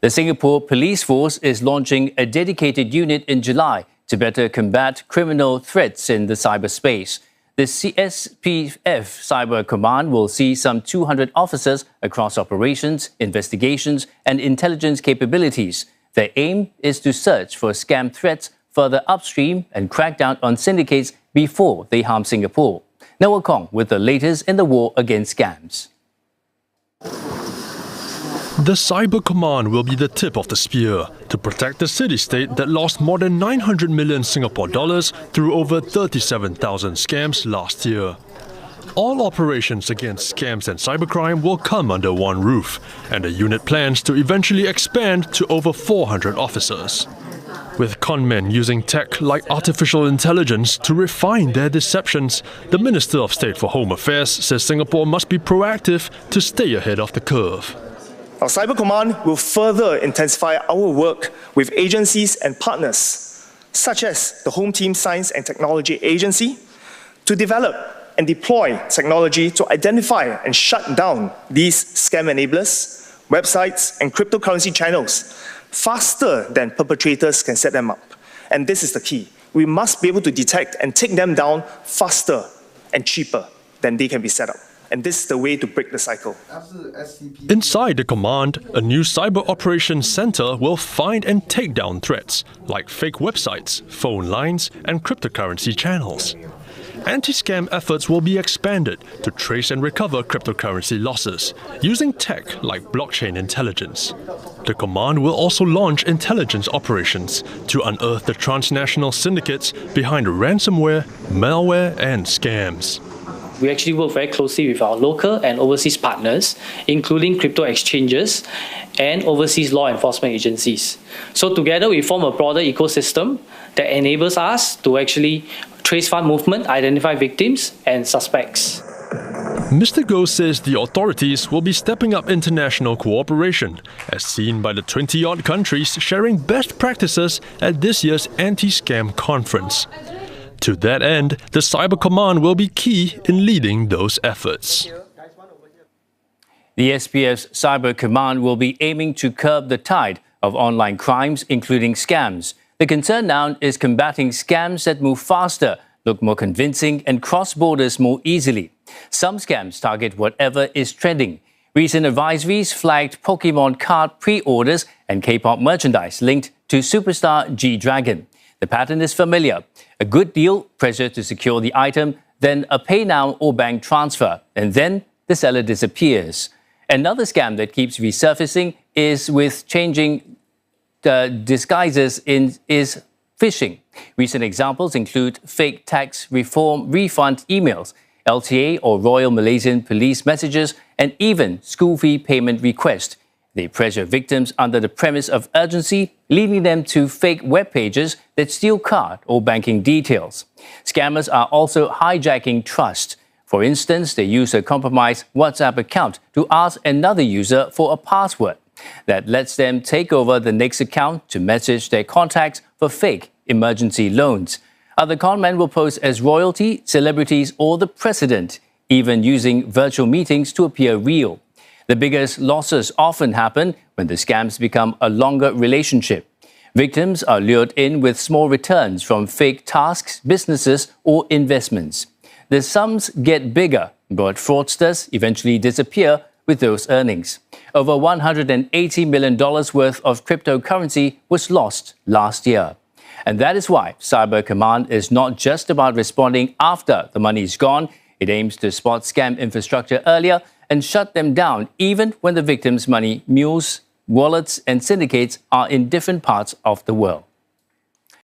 The Singapore Police Force is launching a dedicated unit in July to better combat criminal threats in the cyberspace. The CSPF Cyber Command will see some 200 officers across operations, investigations, and intelligence capabilities. Their aim is to search for scam threats further upstream and crack down on syndicates before they harm Singapore. Noah Kong with the latest in the war against scams. The Cyber Command will be the tip of the spear to protect the city-state that lost more than 900 million Singapore dollars through over 37,000 scams last year. All operations against scams and cybercrime will come under one roof, and the unit plans to eventually expand to over 400 officers. With conmen using tech like artificial intelligence to refine their deceptions, the Minister of State for Home Affairs says Singapore must be proactive to stay ahead of the curve. Our Cyber Command will further intensify our work with agencies and partners, such as the Home Team Science and Technology Agency, to develop and deploy technology to identify and shut down these scam enablers, websites, and cryptocurrency channels faster than perpetrators can set them up. And this is the key. We must be able to detect and take them down faster and cheaper than they can be set up. And this is the way to break the cycle. Inside the command, a new cyber operations center will find and take down threats like fake websites, phone lines, and cryptocurrency channels. Anti-scam efforts will be expanded to trace and recover cryptocurrency losses using tech like blockchain intelligence. The command will also launch intelligence operations to unearth the transnational syndicates behind ransomware, malware, and scams. We actually work very closely with our local and overseas partners, including crypto exchanges and overseas law enforcement agencies. So together we form a broader ecosystem that enables us to actually trace fund movement, identify victims and suspects. Mr. Goh says the authorities will be stepping up international cooperation, as seen by the 20-odd countries sharing best practices at this year's anti-scam conference. To that end, the Cyber Command will be key in leading those efforts. The SPF's Cyber Command will be aiming to curb the tide of online crimes, including scams. The concern now is combating scams that move faster, look more convincing, and cross borders more easily. Some scams target whatever is trending. Recent advisories flagged Pokemon card pre-orders and K-pop merchandise linked to superstar G-Dragon. The pattern is familiar. A good deal, pressure to secure the item, then a pay now or bank transfer, and then the seller disappears. Another scam that keeps resurfacing is with changing disguises is phishing. Recent examples include fake tax reform refund emails, LTA or Royal Malaysian Police messages, and even school fee payment requests. They pressure victims under the premise of urgency, leading them to fake web pages that steal card or banking details. Scammers are also hijacking trust. For instance, they use a compromised WhatsApp account to ask another user for a password. That lets them take over the next account to message their contacts for fake emergency loans. Other conmen will pose as royalty, celebrities, or the president, even using virtual meetings to appear real. The biggest losses often happen when the scams become a longer relationship. Victims are lured in with small returns from fake tasks, businesses, or investments. The sums get bigger, but fraudsters eventually disappear with those earnings. Over $180 million worth of cryptocurrency was lost last year. And that is why Cyber Command is not just about responding after the money is gone. It aims to spot scam infrastructure earlier and shut them down even when the victim's money, mules, wallets and syndicates are in different parts of the world.